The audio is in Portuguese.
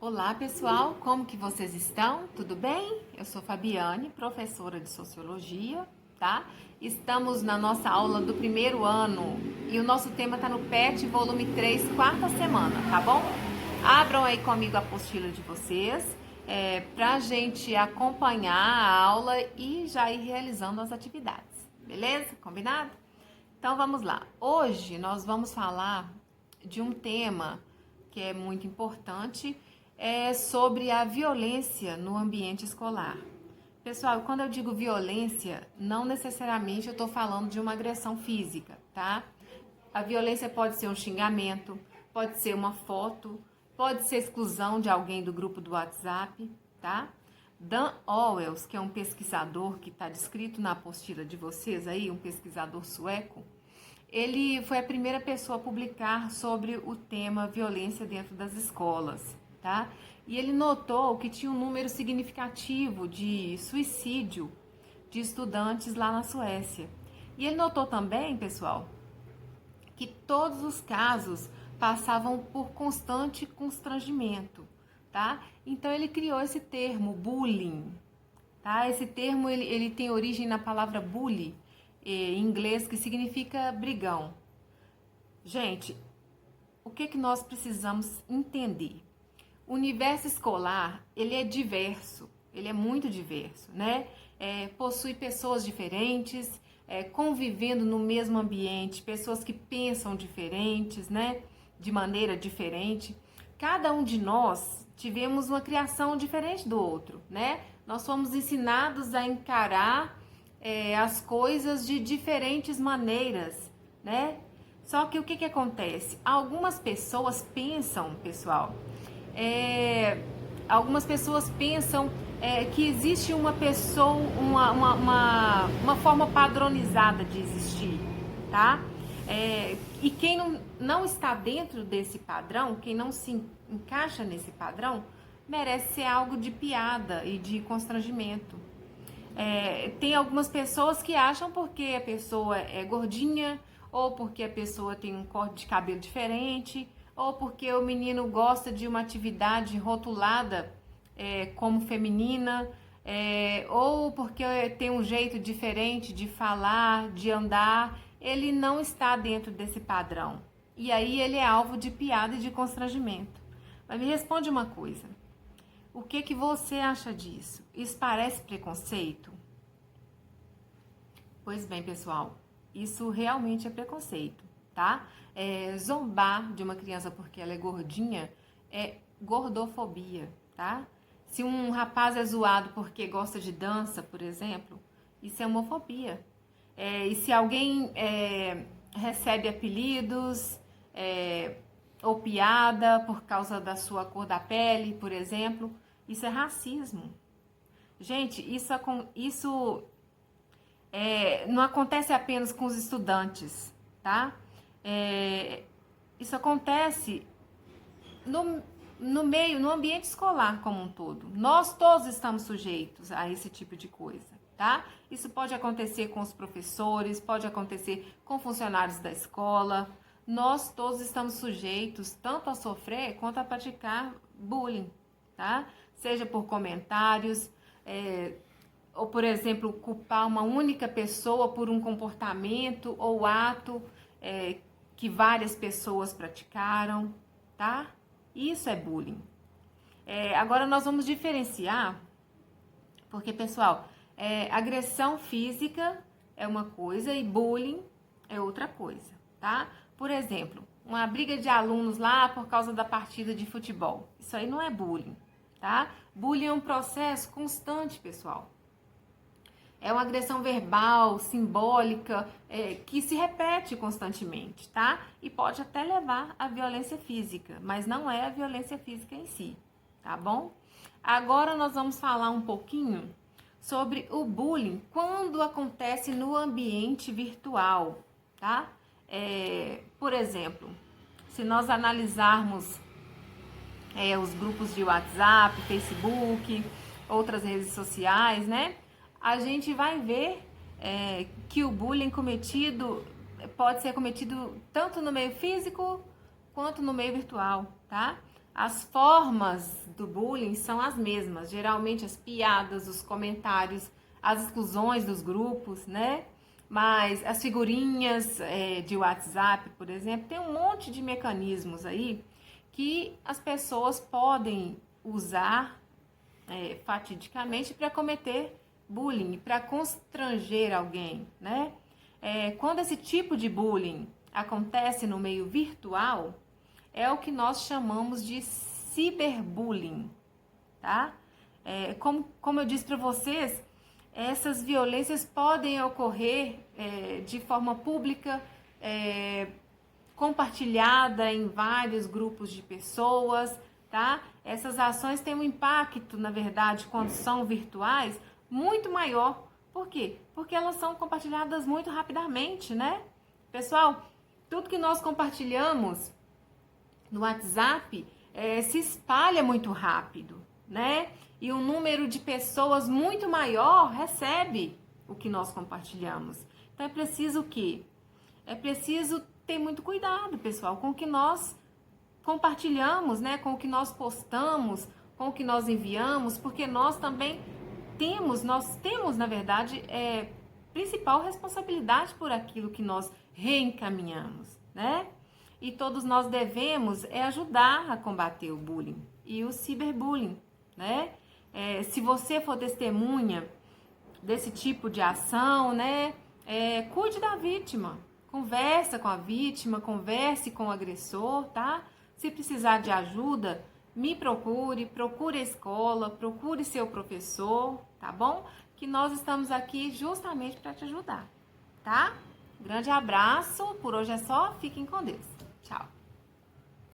Olá pessoal, como que vocês estão? Tudo bem? Eu sou Fabiane, professora de Sociologia, tá? Estamos na nossa aula do primeiro ano e o nosso tema está no PET, volume 3, quarta semana, tá bom? Abram aí comigo a apostila de vocês, para a gente acompanhar a aula e já ir realizando as atividades, beleza? Combinado? Então vamos lá. Hoje nós vamos falar de um tema que é muito importante, sobre a violência no ambiente escolar. Pessoal, quando eu digo violência, não necessariamente eu estou falando de uma agressão física, tá? A violência pode ser um xingamento, pode ser uma foto, pode ser exclusão de alguém do grupo do WhatsApp, tá? Dan Owels, que é um pesquisador que está descrito na apostila de vocês aí, um pesquisador sueco, ele foi a primeira pessoa a publicar sobre o tema violência dentro das escolas, tá? E ele notou que tinha um número significativo de suicídio de estudantes lá na Suécia. E ele notou também, pessoal, que todos os casos passavam por constante constrangimento, tá? Então ele criou esse termo, bullying, tá? Esse termo ele tem origem na palavra bully, em inglês, que significa brigão. Gente, o que nós precisamos entender? O universo escolar, ele é diverso, ele é muito diverso, né? Possui pessoas diferentes, convivendo no mesmo ambiente, pessoas que pensam diferentes, né? De maneira diferente. Cada um de nós tivemos uma criação diferente do outro, né? Nós fomos ensinados a encarar as coisas de diferentes maneiras, né? Só que o que acontece? Algumas pessoas pensam, pessoal, algumas pessoas pensam que existe uma pessoa, uma forma padronizada de existir, tá? E quem não está dentro desse padrão, quem não se encaixa nesse padrão, merece ser algo de piada e de constrangimento. Tem algumas pessoas que acham porque a pessoa é gordinha, ou porque a pessoa tem um corte de cabelo diferente, ou porque o menino gosta de uma atividade rotulada como feminina, ou porque tem um jeito diferente de falar, de andar, ele não está dentro desse padrão. E aí ele é alvo de piada e de constrangimento. Mas me responde uma coisa. O que você acha disso? Isso parece preconceito? Pois bem, pessoal, isso realmente é preconceito, tá? Zombar de uma criança porque ela é gordinha é gordofobia, tá? Se um rapaz é zoado porque gosta de dança, por exemplo, isso é homofobia. E se alguém recebe apelidos ou piada por causa da sua cor da pele, por exemplo, isso é racismo. Gente, isso não acontece apenas com os estudantes, tá? Isso acontece no ambiente escolar como um todo. Nós todos estamos sujeitos a esse tipo de coisa, tá? Isso pode acontecer com os professores, pode acontecer com funcionários da escola. Nós todos estamos sujeitos tanto a sofrer quanto a praticar bullying, tá? Seja por comentários, ou, por exemplo, culpar uma única pessoa por um comportamento ou ato que várias pessoas praticaram, tá? Isso é bullying. Agora nós vamos diferenciar, porque, pessoal, agressão física é uma coisa e bullying é outra coisa, tá? Por exemplo, uma briga de alunos lá por causa da partida de futebol. Isso aí não é bullying, tá? Bullying é um processo constante, pessoal. É uma agressão verbal, simbólica, que se repete constantemente, tá? E pode até levar à violência física, mas não é a violência física em si, tá bom? Agora nós vamos falar um pouquinho sobre o bullying quando acontece no ambiente virtual, tá? Por exemplo, se nós analisarmos os grupos de WhatsApp, Facebook, outras redes sociais, né? A gente vai ver que o bullying pode ser cometido tanto no meio físico quanto no meio virtual, tá? as formas do bullying são as mesmas. Geralmente as piadas, os comentários, as exclusões dos grupos, né? Mas as figurinhas de WhatsApp, por exemplo, tem um monte de mecanismos aí que as pessoas podem usar fatidicamente para cometer bullying, para constranger alguém, né? Quando esse tipo de bullying acontece no meio virtual, é o que nós chamamos de ciberbullying, tá? Como eu disse para vocês, essas violências podem ocorrer de forma pública, compartilhada em vários grupos de pessoas, tá? Essas ações têm um impacto, na verdade, quando são virtuais, muito maior. Por quê? Porque elas são compartilhadas muito rapidamente, né? Pessoal, tudo que nós compartilhamos no WhatsApp se espalha muito rápido, né? E um número de pessoas muito maior recebe o que nós compartilhamos. Então é preciso o quê? É preciso ter muito cuidado, pessoal, com o que nós compartilhamos, né? Com o que nós postamos, com o que nós enviamos, porque nós também temos, na verdade, principal responsabilidade por aquilo que nós reencaminhamos, né? E todos nós devemos ajudar a combater o bullying e o ciberbullying, né? Se você for testemunha desse tipo de ação, né? Cuide da vítima, conversa com a vítima, converse com o agressor, tá? Se precisar de ajuda, me procure a escola, procure seu professor, tá bom? Que nós estamos aqui justamente para te ajudar, tá? Grande abraço, por hoje é só, fiquem com Deus. Tchau.